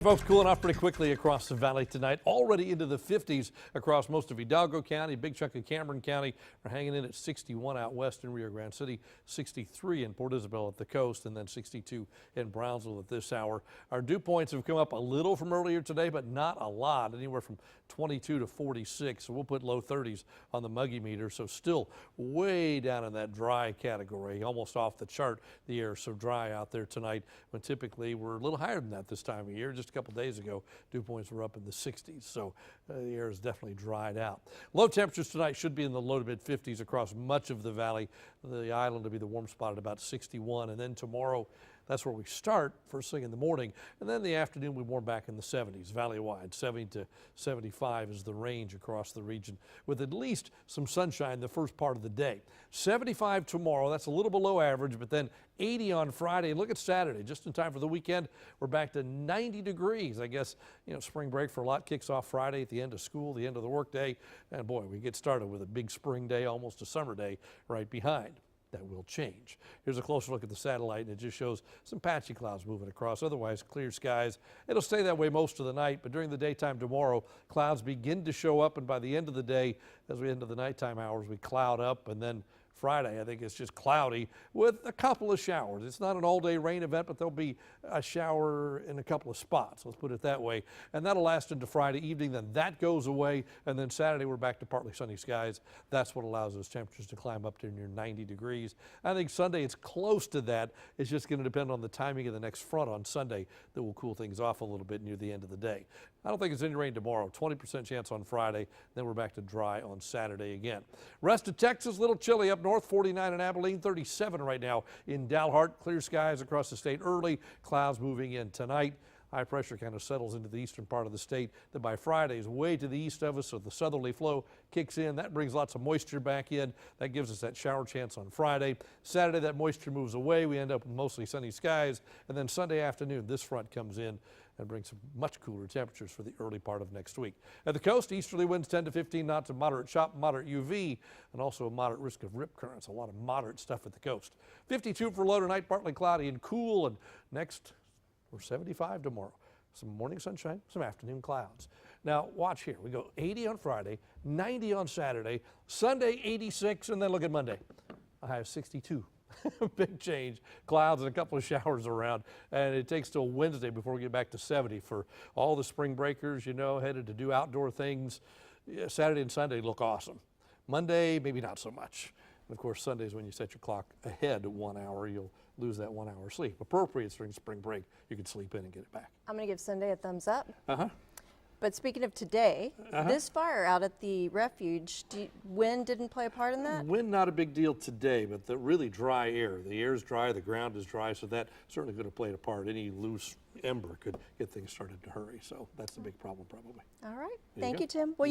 Folks, cooling off pretty quickly across the valley tonight. Already into the 50s across most of Hidalgo County. Big chunk of Cameron County. We're hanging in at 61 out west in Rio Grande City, 63 in Port Isabel at the coast, and then 62 in Brownsville at this hour. Our dew points have come up a little from earlier today, but not a lot, anywhere from 22 to 46. So we'll put low 30s on the muggy meter. So still way down in that dry category, almost off the chart. The air is so dry out there tonight when typically we're a little higher than that this time of year. Just a couple days ago, dew points were up in the 60s. So the air is definitely dried out. Low temperatures tonight should be in the low to mid 50s across much of the valley. The island will be the warm spot at about 61. And then tomorrow, that's where we start first thing in the morning, and then in the afternoon we warm back in the 70s valley-wide. 70 to 75 is the range across the region, with at least some sunshine the first part of the day. 75 tomorrow, that's a little below average, but then 80 on Friday. And look at Saturday, just in time for the weekend. We're back to 90 degrees. I guess, spring break for a lot kicks off Friday at the end of school, the end of the workday, and boy, we get started with a big spring day, almost a summer day right behind. That will change. Here's a closer look at the satellite, and it just shows some patchy clouds moving across. Otherwise, clear skies. It'll stay that way most of the night, but during the daytime tomorrow, clouds begin to show up, and by the end of the day, as we enter the nighttime hours, we cloud up, and then Friday, I think it's just cloudy with a couple of showers. It's not an all-day rain event, but there'll be a shower in a couple of spots, let's put it that way. And that'll last into Friday evening, then that goes away, and then Saturday we're back to partly sunny skies. That's what allows those temperatures to climb up to near 90 degrees. I think Sunday it's close to that. It's just going to depend on the timing of the next front on Sunday that will cool things off a little bit near the end of the day. I don't think it's any rain tomorrow. 20% chance on Friday. Then we're back to dry on Saturday again. Rest of Texas, a little chilly up north. 49 in Abilene, 37 right now in Dalhart. Clear skies across the state early. Clouds moving in tonight. High pressure kind of settles into the eastern part of the state. Then by Friday is way to the east of us, so the southerly flow kicks in. That brings lots of moisture back in. That gives us that shower chance on Friday. Saturday, that moisture moves away. We end up with mostly sunny skies. And then Sunday afternoon, this front comes in and brings some much cooler temperatures for the early part of next week. At the coast, easterly winds 10 to 15 knots, a moderate chop, moderate UV, and also a moderate risk of rip currents. A lot of moderate stuff at the coast. 52 for low tonight, partly cloudy and cool, and next we're 75 tomorrow. Some morning sunshine, some afternoon clouds. Now watch here. We go 80 on Friday, 90 on Saturday, Sunday 86, and then look at Monday. A high of 62. Big change. Clouds and a couple of showers around, and it takes till Wednesday before we get back to 70 for all the spring breakers, headed to do outdoor things. Yeah, Saturday and Sunday look awesome. Monday, maybe not so much. And of course, Sundays when you set your clock ahead 1 hour, you'll lose that 1 hour sleep. Appropriate during spring break, you can sleep in and get it back. I'm going to give Sunday a thumbs up. Uh-huh. But speaking of today, this fire out at the refuge, wind didn't play a part in that? Wind not a big deal today, but the really dry air. The air is dry, the ground is dry, so that certainly could have played a part. Any loose ember could get things started to hurry, so that's the big problem probably. All right. Thank you, Tim. Well,